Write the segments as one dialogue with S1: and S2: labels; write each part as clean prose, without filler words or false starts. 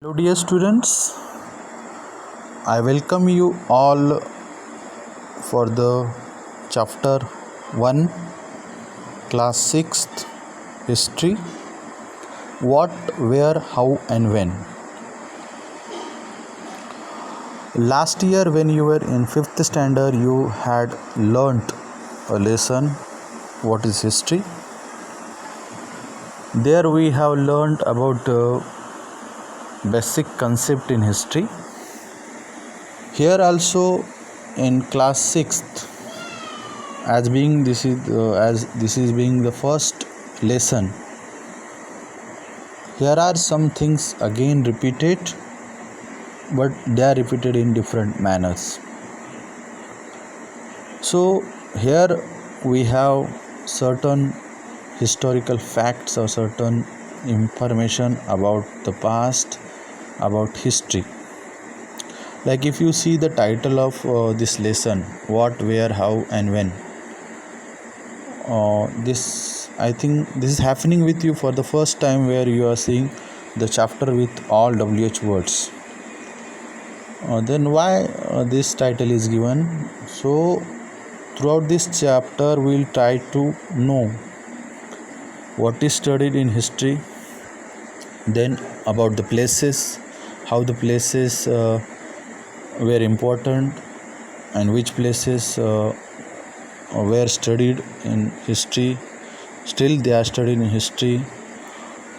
S1: Hello, dear students. I welcome you all for the chapter 1, class 6th, history. What, where, how, and when. Last year, when you were in 5th standard, you had learnt a lesson what is history. There, we have learnt about basic concept in history. Here also in class 6th, as this is being the first lesson, here are some things again repeated, but they are repeated in different manners. So here we have certain historical facts or certain information about the past, about history. Like if you see the title of this lesson, what, where, how, and when, I think this is happening with you for the first time, where you are seeing the chapter with all WH words. Then why this title is given? So throughout this chapter we will try to know what is studied in history, then about the places, how the places were important, and which places were studied in history, still they are studied in history.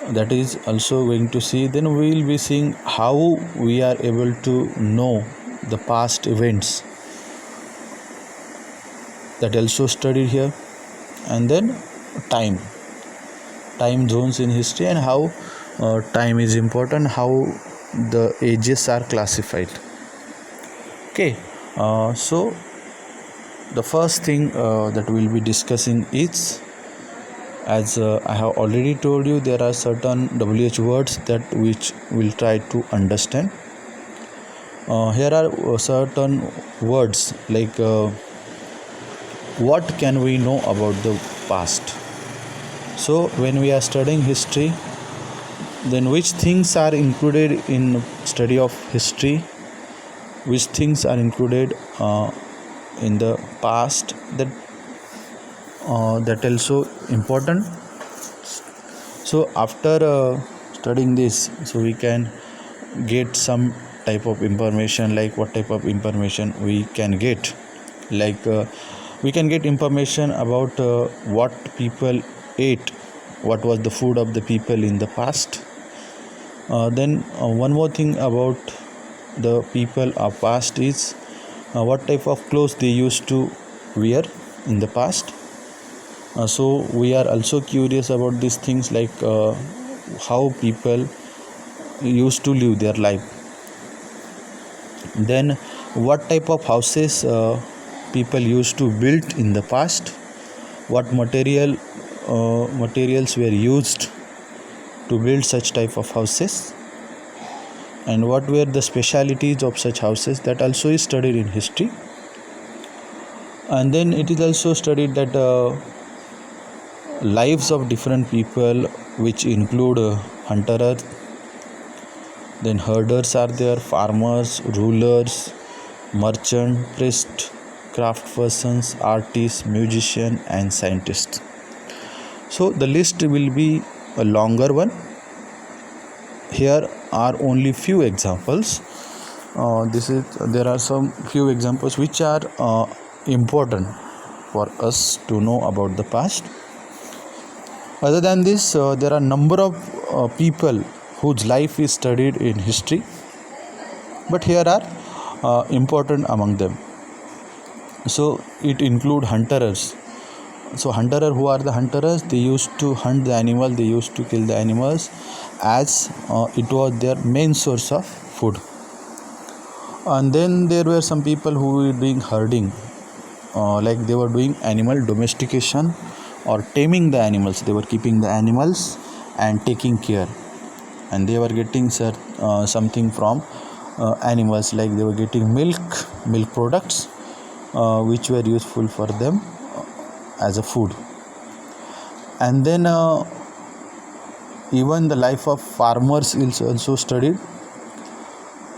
S1: That is also going to see. Then we will be seeing how we are able to know the past events, that also studied here. And then time zones in history, and how time is important, how the ages are classified. Okay, so the first thing that we'll be discussing is, as I have already told you, there are certain WH words that which we'll try to understand. Here are certain words like what can we know about the past. So when we are studying history, then which things are included in study of history, which things are included in the past, that also important. So after studying this, so we can get some type of information, like what type of information we can get. Like we can get information about what people ate, what was the food of the people in the past. Then one more thing about the people of past is what type of clothes they used to wear in the past. So we are also curious about these things, like how people used to live their life. Then what type of houses people used to build in the past, what materials were used to build such type of houses, and what were the specialities of such houses, that also is studied in history. And then it is also studied that lives of different people, which include hunterers, then herders are there, farmers, rulers, merchant, priest, craftspersons, artists, musician, and scientists. So the list will be a longer one. Here are only few examples. There are some few examples which are important for us to know about the past. Other than this, there are number of people whose life is studied in history, but here are important among them. So it include hunterers. So hunterer, who are the hunterers? They used to hunt the animal, they used to kill the animals, as it was their main source of food. And then there were some people who were doing herding, like they were doing animal domestication or taming the animals. They were keeping the animals and taking care, and they were getting something from animals, like they were getting milk products, which were useful for them as a food. And then even the life of farmers is also studied.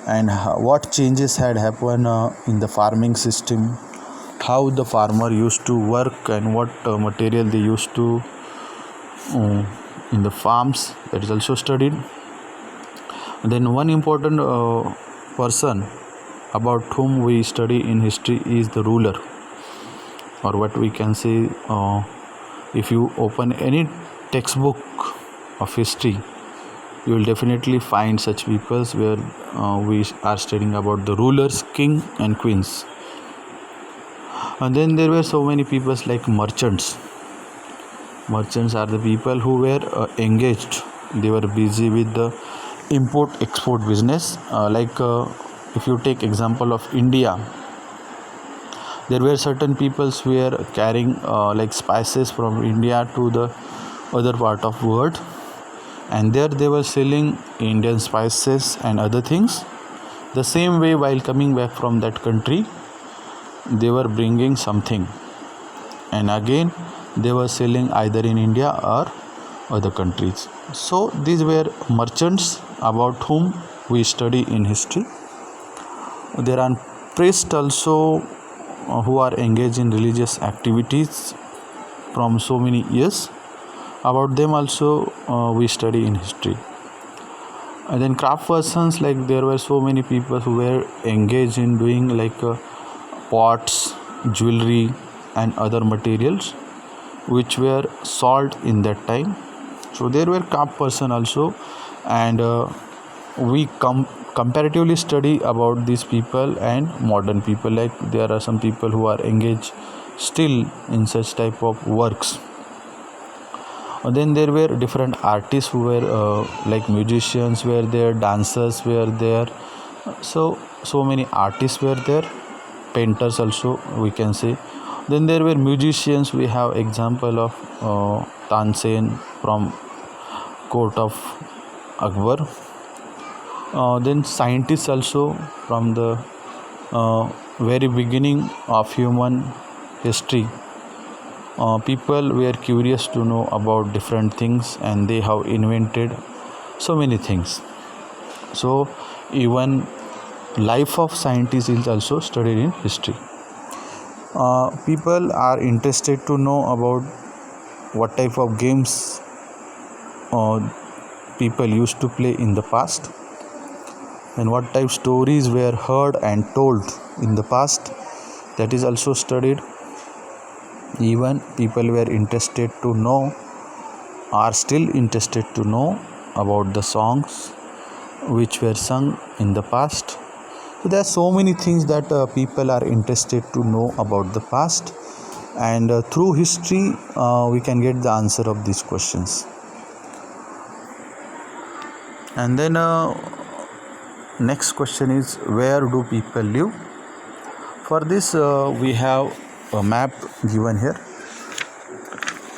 S1: and what changes had happened in the farming system, how the farmer used to work, and what material they used to uh, in the farms, that is also studied. Then one important person about whom we study in history is the ruler, or what we can say, if you open any textbook of history, you will definitely find such peoples where we are studying about the rulers, king and queens. And then there were so many peoples like merchants. Merchants are the people who were engaged. They were busy with the import export business. If you take example of India, there were certain peoples who were carrying like spices from India to the other part of world, and there they were selling Indian spices and other things. The same way, while coming back from that country, they were bringing something, and again they were selling either in India or other countries. So these were merchants about whom we study in history. There are priests also who are engaged in religious activities from so many years. About them also we study in history. And then craft persons, like there were so many people who were engaged in doing like pots, jewelry and other materials which were sold in that time. So there were craft person also, and we comparatively study about these people and modern people, like there are some people who are engaged still in such type of works. And then there were different artists who were like musicians were there, dancers were there, so many artists were there, painters also we can say. Then there were musicians. We have example of Tansen from court of Akbar. Then scientists also, from the very beginning of human history, people were curious to know about different things, and they have invented so many things. So even life of scientists is also studied in history. People are interested to know about what type of games people used to play in the past, and what type stories were heard and told in the past, that is also studied. Even people were interested to know, are still interested to know about the songs which were sung in the past. So there are so many things that people are interested to know about the past, and through history we can get the answer of these questions. And then next question is, where do people live? For this we have a map given here.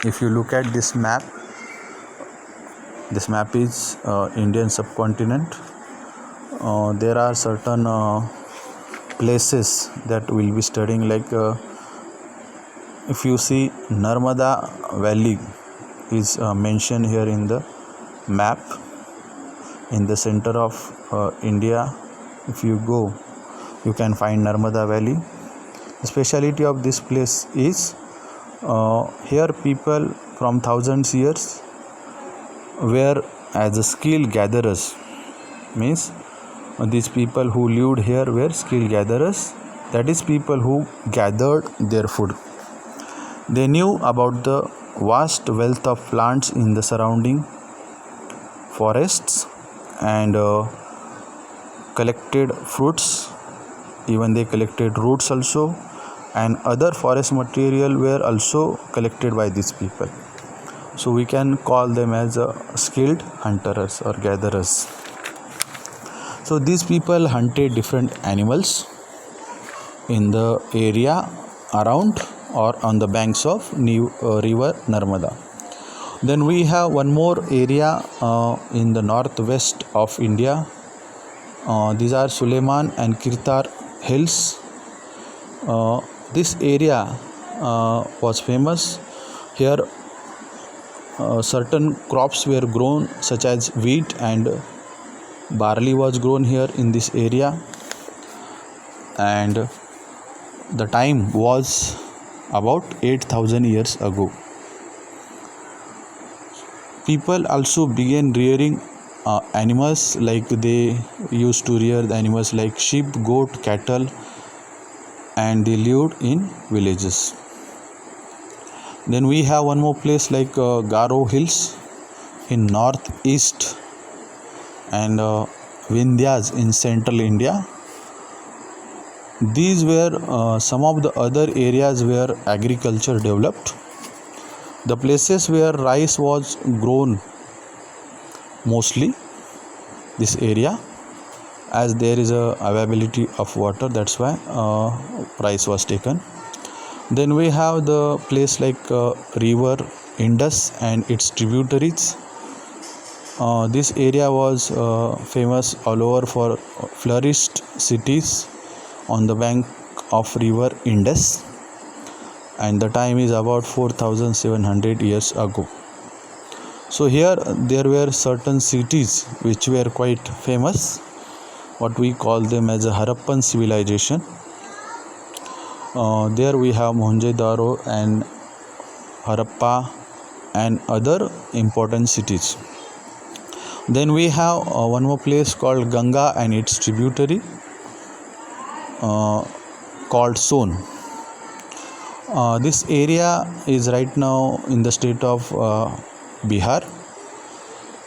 S1: If you look at this map is Indian subcontinent. There are certain places that we'll be studying, like if you see, Narmada Valley is mentioned here in the map in the center of India. If you go, you can find Narmada Valley. The speciality of this place is here people from thousands years were as a skill gatherers. Means these people who lived here were skill gatherers, that is people who gathered their food. They knew about the vast wealth of plants in the surrounding forests, and collected fruits. Even they collected roots also, and other forest material were also collected by these people. So we can call them as skilled hunters or gatherers. So these people hunted different animals in the area around or on the banks of river Narmada. Then we have one more area in the northwest of India. These are Suleiman and Kirtar hills. This area was famous. Here certain crops were grown, such as wheat and Barley was grown here in this area, and the time was about 8,000 years ago. People also began rearing animals, like they used to rear the animals like sheep, goat, cattle, and they lived in villages. Then we have one more place like Garo Hills in northeast, and Vindhyas in central India. These were some of the other areas where agriculture developed. The places where rice was grown mostly, this area, as there is a availability of water, that's why rice was taken. Then we have the place like river Indus and its tributaries. This area was famous all over for flourished cities on the bank of river Indus, and the time is about 4,700 years ago. So here there were certain cities which were quite famous, what we call them as a Harappan civilization. There we have Mohenjo-daro and Harappa and other important cities. Then we have one more place called Ganga and its tributary called Son. This area is right now in the state of Bihar,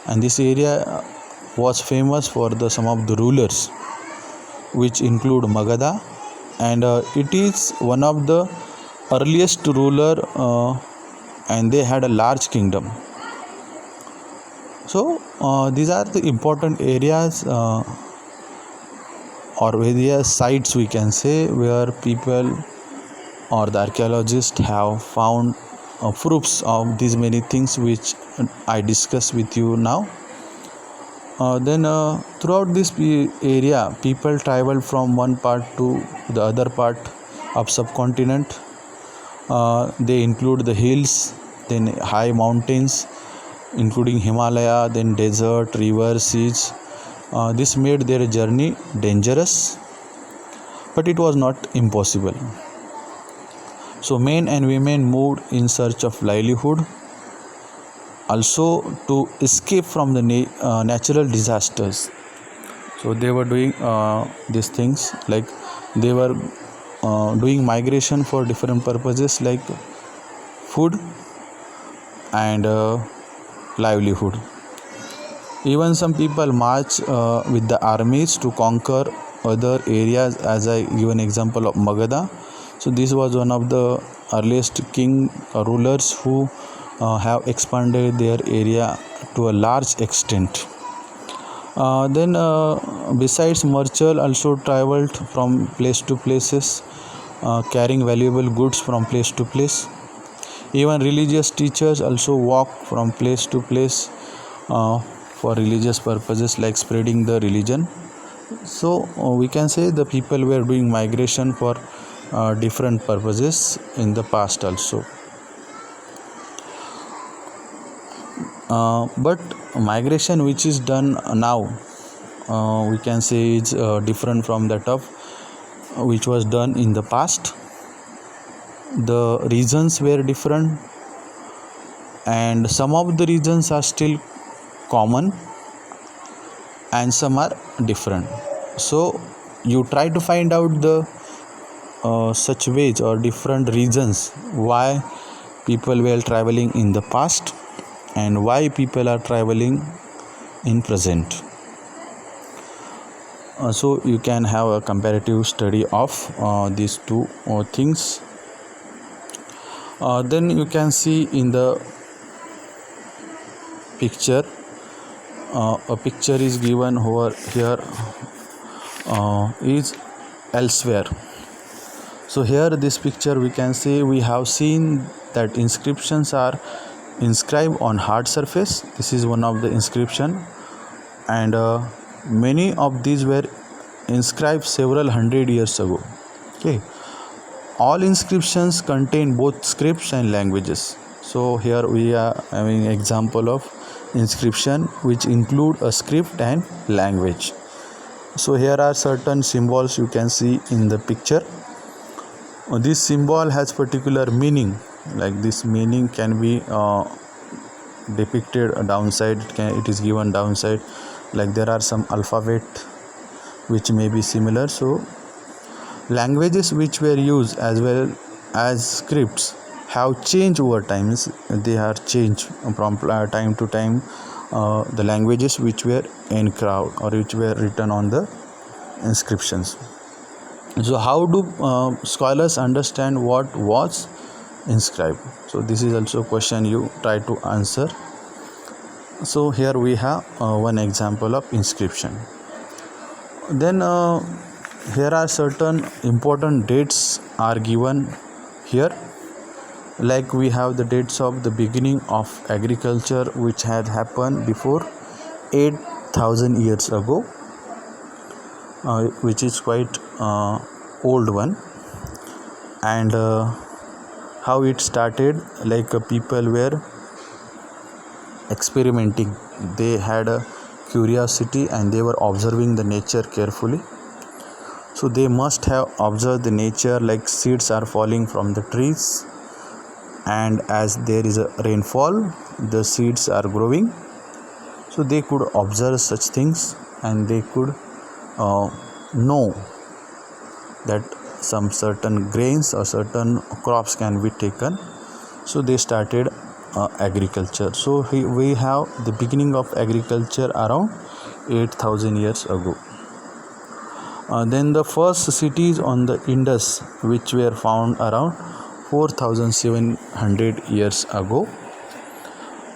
S1: and this area was famous for some of the rulers, which include Magadha, and it is one of the earliest ruler, and they had a large kingdom. So these are the important areas or various sites, we can say, where people or the archaeologists have found proofs of these many things which I discuss with you now. Then throughout this area, people traveled from one part to the other part of subcontinent. They include the hills, then high mountains including Himalaya, then desert, rivers, seas. This made their journey dangerous, but it was not impossible. So men and women moved in search of livelihood, also to escape from the natural disasters. So they were doing these things, like they were doing migration for different purposes like food and livelihood. Even some people march with the armies to conquer other areas, as I give an example of Magadha. So this was one of the earliest king rulers who have expanded their area to a large extent. Then besides, merchants also traveled from place to places, carrying valuable goods from place to place. Even religious teachers also walked from place to place for religious purposes like spreading the religion. So we can say the people were doing migration for different purposes in the past also. But migration which is done now, we can say it's different from that of which was done in the past. The reasons were different, and some of the reasons are still common and some are different. So you try to find out the such ways or different reasons why people were traveling in the past and why people are traveling in present. So you can have a comparative study of these two things. Then you can see in the picture, a picture is given over here is elsewhere. So here this picture we can see we have seen that inscriptions are inscribed on hard surface. This is one of the inscription, and many of these were inscribed several hundred years ago. Okay, all inscriptions contain both scripts and languages. So here we are having example of inscription which include a script and language. So here are certain symbols you can see in the picture. This symbol has particular meaning, like this meaning can be depicted downside, it is given downside, like there are some alphabet which may be similar. So languages which were used as well as scripts have changed over time. They are changed from time to time, the languages which were engraved or which were written on the inscriptions. So how do scholars understand what was inscribed? So this is also a question you try to answer. So here we have one example of inscription. Then here are certain important dates are given here, like we have the dates of the beginning of agriculture which had happened before 8,000 years ago, which is quite old one, and how it started, like people were experimenting, they had a curiosity and they were observing the nature carefully. So they must have observed the nature, like seeds are falling from the trees, and as there is a rainfall the seeds are growing. So they could observe such things and they could know that some certain grains or certain crops can be taken. So they started agriculture. So we have the beginning of agriculture around 8,000 years ago. Then the first cities on the Indus which were found around 4,700 years ago.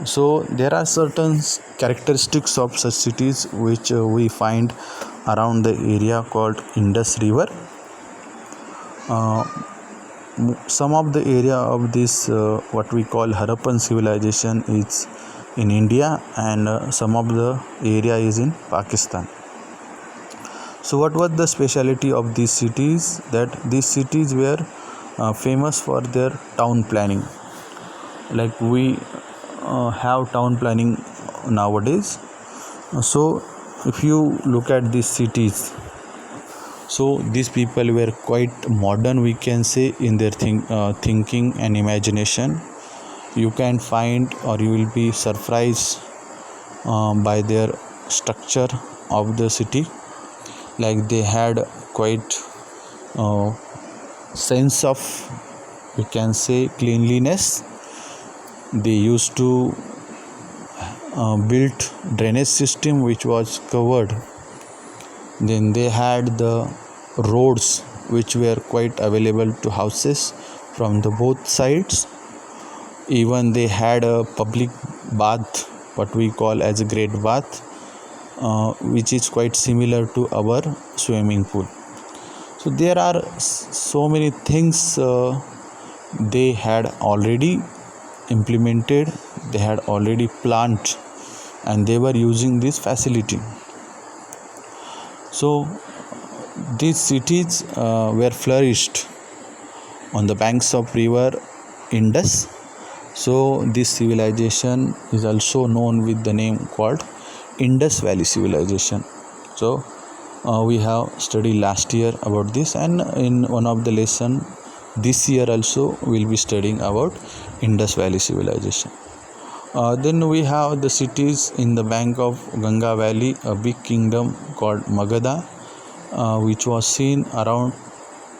S1: So there are certain characteristics of such cities which we find around the area called Indus River. Some of the area of this what we call Harappan civilization is in India, and some of the area is in Pakistan. So what was the speciality of these cities? That these cities were famous for their town planning, like we have town planning nowadays. So if you look at these cities, so these people were quite modern, we can say, in their thinking and imagination. You can find, or you will be surprised by their structure of the city, like they had quite sense of, we can say, cleanliness. They used to build drainage system which was covered. Then they had the roads which were quite available to houses from the both sides. Even they had a public bath, what we call as a great bath, which is quite similar to our swimming pool. So there are so many things they had already implemented, they had already planned, and they were using this facility. So these cities were flourished on the banks of river Indus. So this civilization is also known with the name called Indus Valley civilization. So we have studied last year about this, and in one of the lesson this year also we'll be studying about Indus Valley civilization. Then we have the cities in the bank of Ganga Valley, a big kingdom called Magadha, which was seen around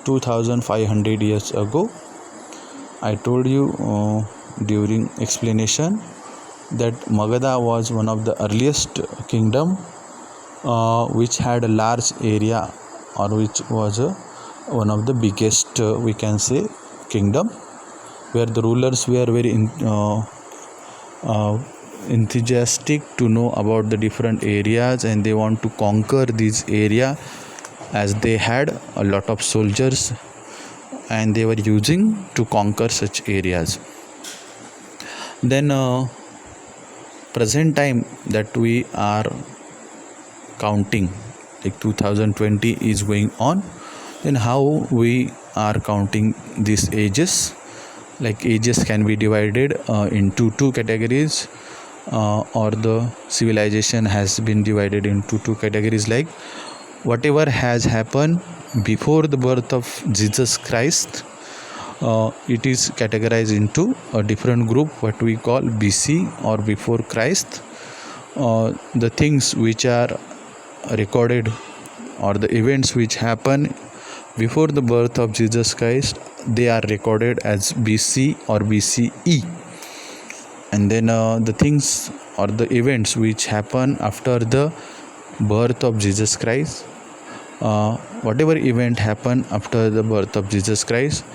S1: 2,500 years ago. I told you during explanation that Magadha was one of the earliest kingdom which had a large area, or which was one of the biggest we can say kingdom, where the rulers were very enthusiastic to know about the different areas, and they want to conquer this area, as they had a lot of soldiers and they were using to conquer such areas. Then present time that we are counting, like 2020 is going on, then how we are counting these ages? Like ages can be divided into two categories. or the civilization has been divided into two categories, like whatever has happened before the birth of Jesus Christ, it is categorized into a different group, what we call BC or before Christ. The things which are recorded or the events which happen before the birth of Jesus Christ, they are recorded as BC or BCE. And then the things or the events which happen after the birth of Jesus Christ, whatever event happened after the birth of Jesus Christ,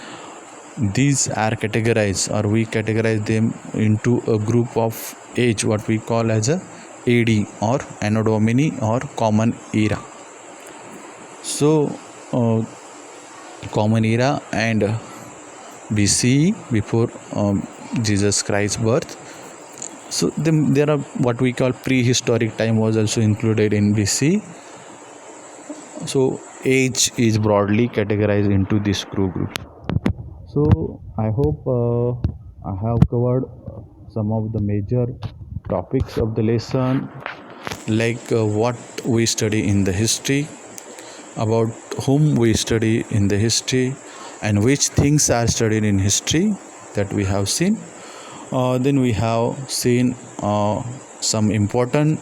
S1: these are categorized, or we categorize them into a group of age, what we call as a AD or Anno Domini or Common Era. So Common Era and BCE, before Jesus Christ's birth. So there are what we call prehistoric time was also included in BC. So age is broadly categorized into this groups. So I hope I have covered some of the major topics of the lesson, like what we study in the history, about whom we study in the history, and which things are studied in history that we have seen. Then we have seen some important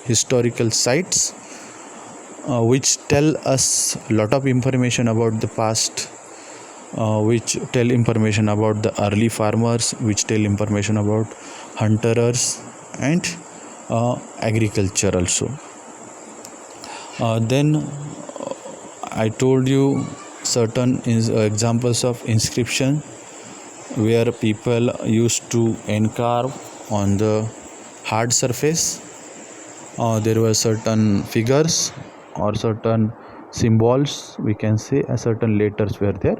S1: historical sites which tell us a lot of information about the past, which tell information about the early farmers, which tell information about hunters and agriculture also. Then I told you certain examples of inscription where people used to encarve on the hard surface. There were certain figures or certain symbols, we can say, certain letters were there,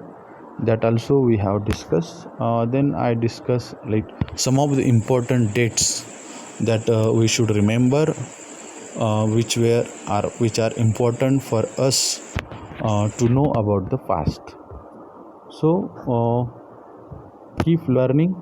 S1: that also we have discussed. Then I discuss like some of the important dates that we should remember, which are important for us to know about the past. So keep learning.